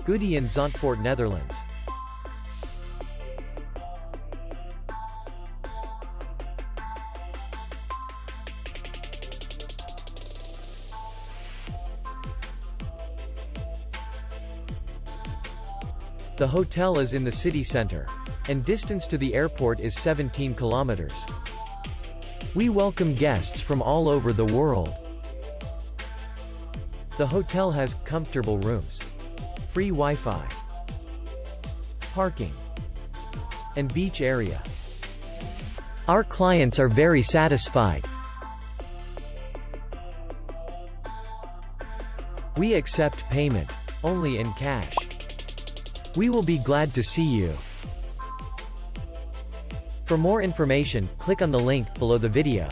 Goody in Zandvoort, Netherlands. The hotel is in the city center, and distance to the airport is 17 kilometers. We welcome guests from all over the world. The hotel has comfortable rooms, free Wi-Fi, parking, and beach area. Our clients are very satisfied. We accept payment only in cash. We will be glad to see you. For more information, click on the link below the video.